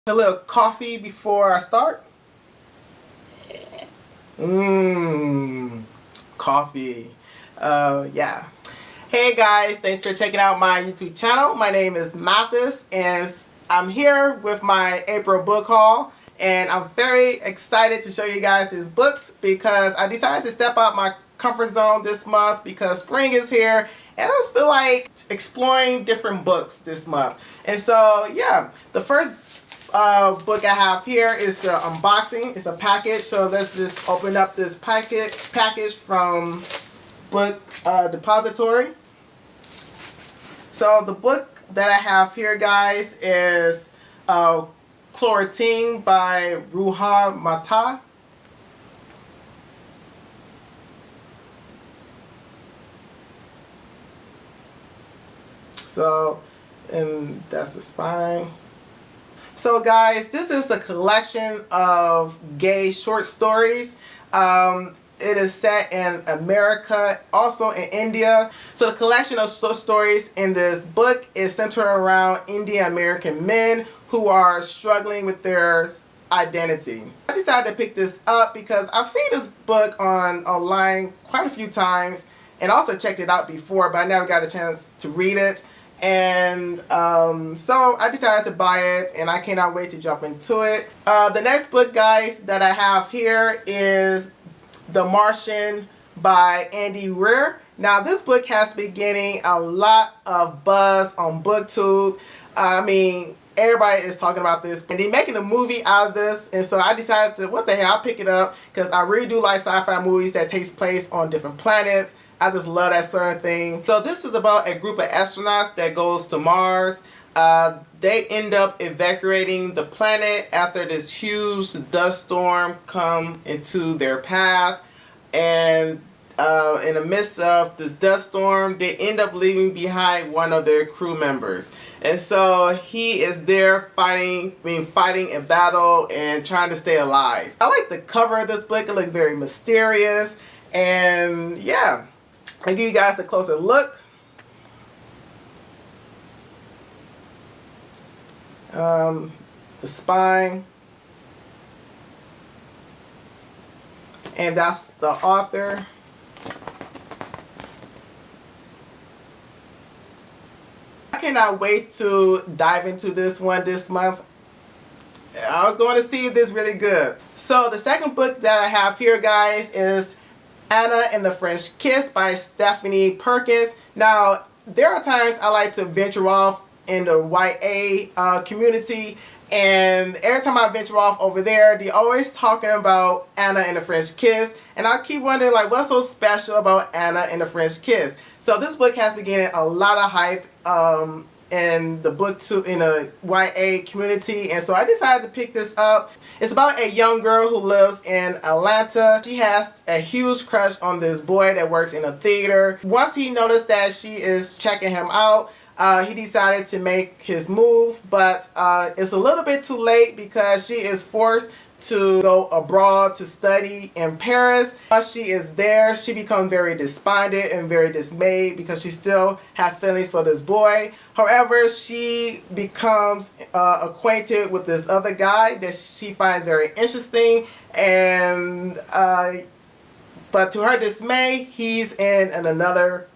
A little coffee before I start. Coffee. Yeah. Hey guys, thanks for checking out my YouTube channel. My name is Mathis and I'm here with my April book haul. And I'm very excited to show you guys this book because I decided to step out my comfort zone this month because spring is here and I just feel like exploring different books this month. And so yeah, the first book I have here is an unboxing. It's a package, so let's just open up this package from Book Depository. So the book that I have here, guys, is Chlorine by Ruha Mata. So, and that's the spine. So guys, this is a collection of gay short stories. It is set in America, also in India. So the collection of short stories in this book is centered around Indian American men who are struggling with their identity. I decided to pick this up because I've seen this book online quite a few times and also checked it out before, but I never got a chance to read it. And so I decided to buy it and I cannot wait to jump into it. The next book, guys, that I have here is The Martian by Andy Weir. Now this book has been getting a lot of buzz on BookTube. I mean, everybody is talking about this and they're making a movie out of this, and so I decided to, what the hell, I'll pick it up because I really do like sci-fi movies that takes place on different planets. I just love that sort of thing. So this is about a group of astronauts that goes to Mars. They end up evacuating the planet after this huge dust storm come into their path. And in the midst of this dust storm, they end up leaving behind one of their crew members. And so he is there fighting in battle and trying to stay alive. I like the cover of this book. It looks very mysterious. And yeah. I'll give you guys a closer look. The spine. And that's the author. I cannot wait to dive into this one this month. I'm going to see if this is really good. So the second book that I have here, guys, is Anna and the French Kiss by Stephanie Perkins. Now, there are times I like to venture off in the YA community, and every time I venture off over there, they're always talking about Anna and the French Kiss, and I keep wondering, like, what's so special about Anna and the French Kiss? So this book has been getting a lot of hype in the YA community, and so I decided to pick this up. It's about a young girl who lives in Atlanta. She has a huge crush on this boy that works in a theater. Once he noticed that she is checking him out, he decided to make his move, but it's a little bit too late because she is forced to go abroad to study in Paris. Once she is there, she becomes very despondent and very dismayed because she still has feelings for this boy. However, she becomes acquainted with this other guy that she finds very interesting, and but to her dismay, he's in another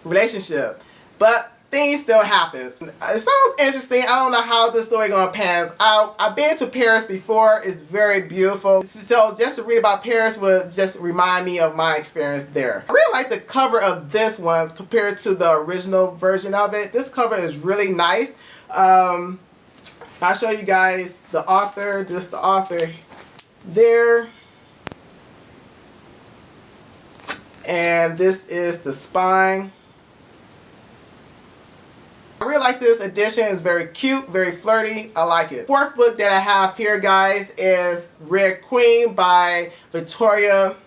relationship. But things still happens. It sounds interesting. I don't know how this story gonna pan out. I've been to Paris before. It's very beautiful. So just to read about Paris would just remind me of my experience there. I really like the cover of this one compared to the original version of it. This cover is really nice. I'll show you guys the author, just the author there. And this is the spine. I really like this edition. It's very cute, very flirty. I like it. Fourth book that I have here, guys, is Red Queen by Victoria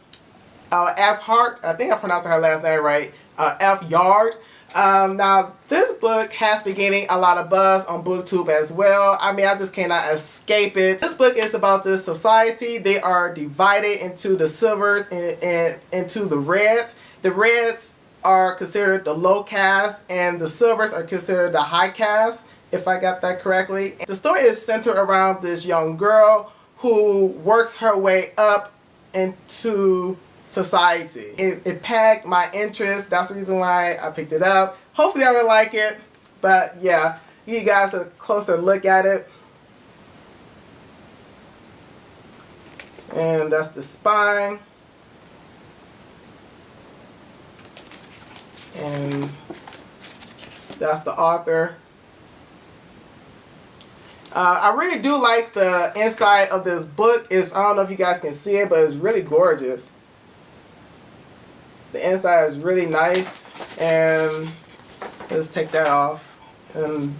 F. Hart. I think I pronounced her last name right. F. Yard. Now, this book has been getting a lot of buzz on BookTube as well. I mean, I just cannot escape it. This book is about this society. They are divided into the silvers and into the reds. The reds are considered the low caste and the silvers are considered the high caste. if I got that correctly. The story is centered around this young girl who works her way up into society. It pegged my interest. That's the reason why I picked it up. Hopefully I will like it. But yeah, give you guys a closer look at it. And that's the spine. And that's the author. I really do like the inside of this book. I don't know if you guys can see it, but it's really gorgeous. The inside is really nice. And let's take that off. And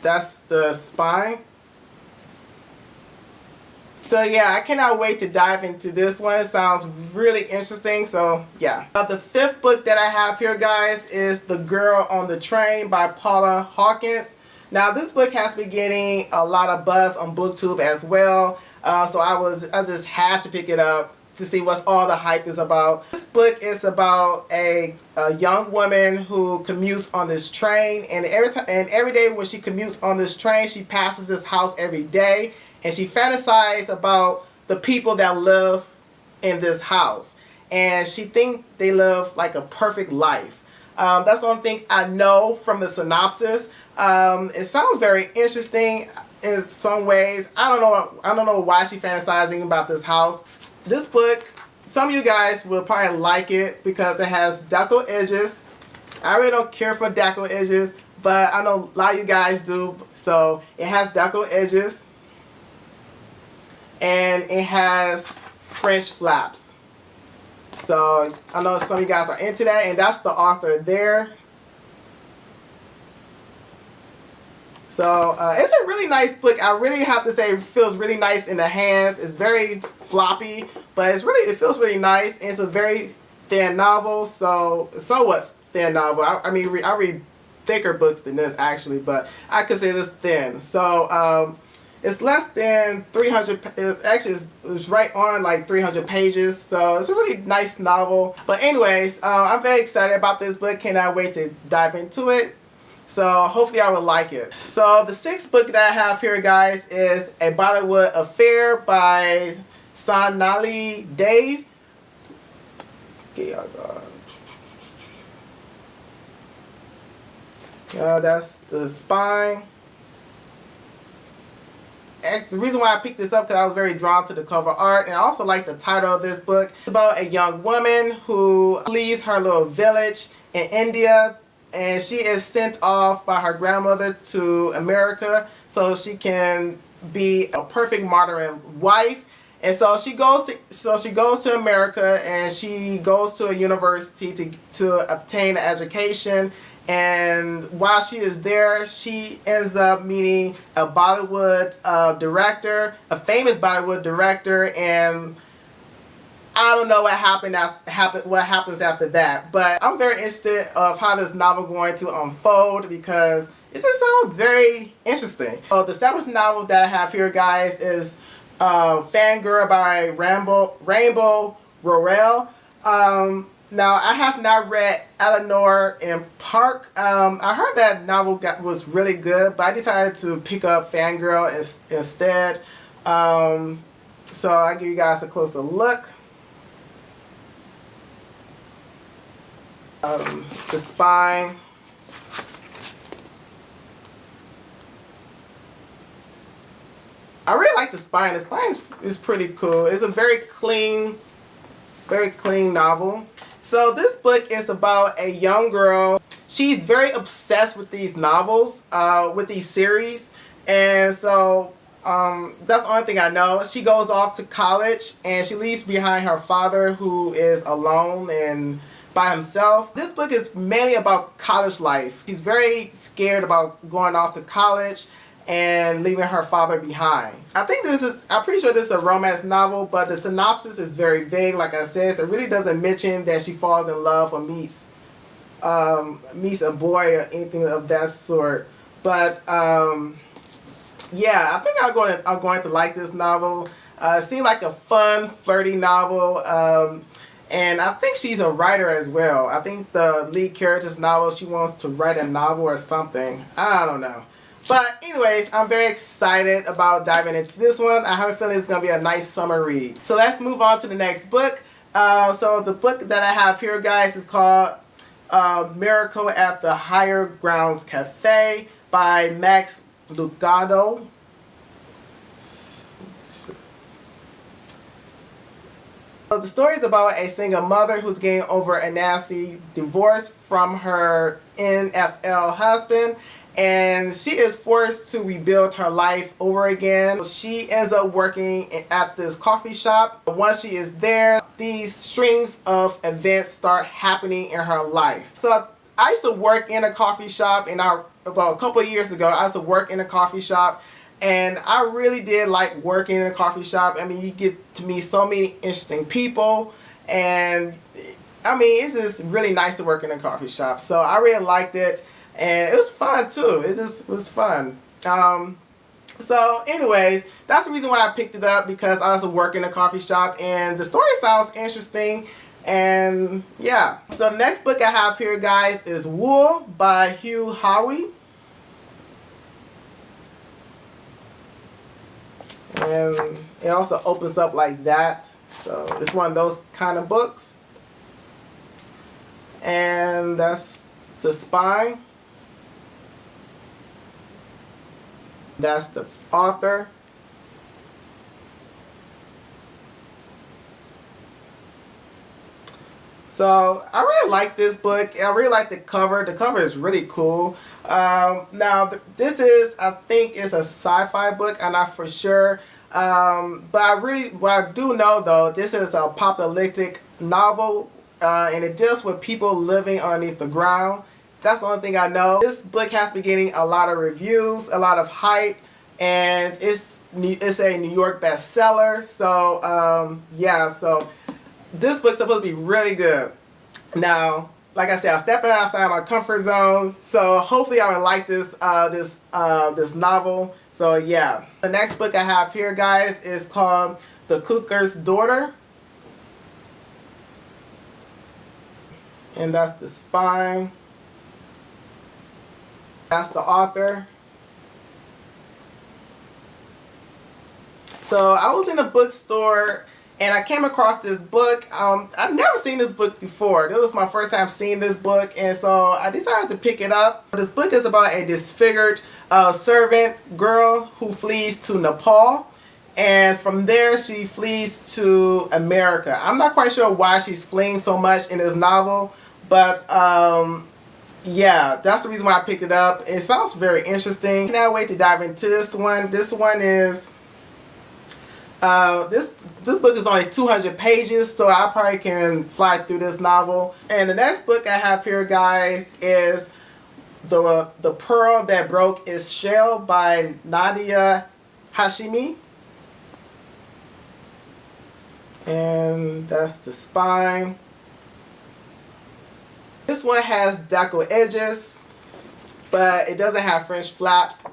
that's the spine. So yeah, I cannot wait to dive into this one. It sounds really interesting. So yeah. The fifth book that I have here, guys, is The Girl on the Train by Paula Hawkins. Now this book has been getting a lot of buzz on BookTube as well. So I just had to pick it up to see what all the hype is about. This book is about a young woman who commutes on this train, and every day when she commutes on this train, she passes this house every day. And she fantasizes about the people that live in this house. And she thinks they live like a perfect life. That's the only thing I know from the synopsis. It sounds very interesting in some ways. I don't know why she's fantasizing about this house. This book, some of you guys will probably like it because it has deco edges. I really don't care for deco edges, but I know a lot of you guys do. So it has deco edges. And it has French flaps. So I know some of you guys are into that, and that's the author there. So it's a really nice book. I really have to say it feels really nice in the hands. It's very floppy, but it feels really nice. And it's a very thin novel, so somewhat thin novel. I read thicker books than this actually, but I consider this thin. So it's less than 300, it's right on like 300 pages, so it's a really nice novel. But anyways, I'm very excited about this book. Cannot wait to dive into it. So hopefully I will like it. So the sixth book that I have here, guys, is A Bollywood Affair by Sonali Dev. Okay, that's the spine. The reason why I picked this up because I was very drawn to the cover art, and I also like the title of this book. It's about a young woman who leaves her little village in India, and she is sent off by her grandmother to America so she can be a perfect modern wife. And so she goes to America, and she goes to a university to obtain an education. And while she is there, she ends up meeting a Bollywood director, a famous Bollywood director, and I don't know what happens after that. But I'm very interested of how this novel going to unfold because it just sounds very interesting. So the seventh novel that I have here, guys, is Fangirl by Rainbow Rowell. Now, I have not read Eleanor in Park. I heard that novel was really good, but I decided to pick up Fangirl instead. So I'll give you guys a closer look. The spine. I really like the spine. The spine is pretty cool. It's a very clean novel. So this book is about a young girl. She's very obsessed with these novels, with these series. And so that's the only thing I know. She goes off to college and she leaves behind her father who is alone and by himself. This book is mainly about college life. She's very scared about going off to college and leaving her father behind. I'm pretty sure this is a romance novel, but the synopsis is very vague. Like I said, it really doesn't mention that she falls in love or meets a boy or anything of that sort. But yeah, I think I'm going to like this novel. It seems like a fun, flirty novel. And I think she's a writer as well. I think the lead character's novel, she wants to write a novel or something. I don't know. But anyways, I'm very excited about diving into this one. I have a feeling it's going to be a nice summer read. So let's move on to the next book. So the book that I have here, guys, is called Miracle at the Higher Grounds Cafe by Max Lucado. So the story is about a single mother who's getting over a nasty divorce from her NFL husband, and she is forced to rebuild her life over again. She ends up working at this coffee shop. Once she is there, these strings of events start happening in her life. So I used to work in a coffee shop, and about a couple of years ago, I used to work in a coffee shop. And I really did like working in a coffee shop. I mean, you get to meet so many interesting people, and I mean, it's just really nice to work in a coffee shop. So I really liked it, and it was fun too. It just was fun. So anyways, that's the reason why I picked it up, because I also work in a coffee shop, and the story sounds interesting. And yeah, so the next book I have here, guys, is Wool by Hugh Howey. And it also opens up like that. So it's one of those kind of books. And that's the spine. That's the author. So I really like this book. I really like the cover. The cover is really cool. Now this is, I think, it's a sci-fi book. I'm not for sure. But what I do know though, this is a apocalyptic novel, and it deals with people living underneath the ground. That's the only thing I know. This book has been getting a lot of reviews, a lot of hype, and it's a New York bestseller. So yeah, so this book's supposed to be really good. Now, like I said, I'm stepping outside my comfort zone, so hopefully I will like this this novel. So yeah, the next book I have here, guys, is called The Cooker's Daughter, and that's the spine. That's the author. So I was in a bookstore and I came across this book. I've never seen this book before. This was my first time seeing this book, and so I decided to pick it up. This book is about a disfigured servant girl who flees to Nepal, and from there she flees to America. I'm not quite sure why she's fleeing so much in this novel, but yeah, that's the reason why I picked it up. It sounds very interesting. I cannot wait to dive into this one. This one is this book is only 200 pages, so I probably can fly through this novel. And the next book I have here, guys, is The Pearl That Broke Its Shell by Nadia Hashimi. And that's the spine. This one has deco edges, but it doesn't have French flaps,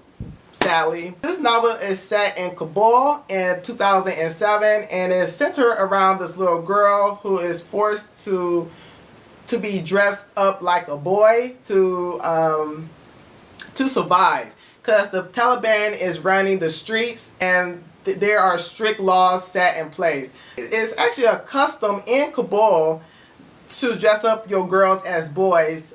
sadly. This novel is set in Kabul in 2007, and is centered around this little girl who is forced to be dressed up like a boy to survive, because the Taliban is running the streets, and there are strict laws set in place. It's actually a custom in Kabul to dress up your girls as boys.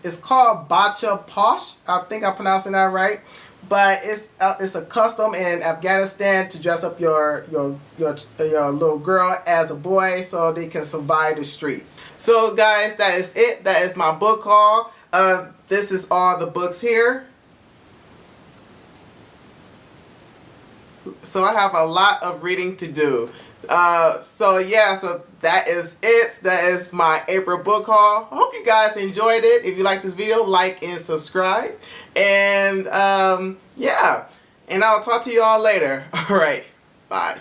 It's called Bacha Posh. I think I'm pronouncing that right. But it's a custom in Afghanistan to dress up your little girl as a boy so they can survive the streets. So guys, that is it. That is my book haul. This is all the books here. So I have a lot of reading to do. So yeah, so that is it. That is my April book haul. I hope you guys enjoyed it. If you like this video, like and subscribe. And yeah, and I'll talk to you all later. All right, bye.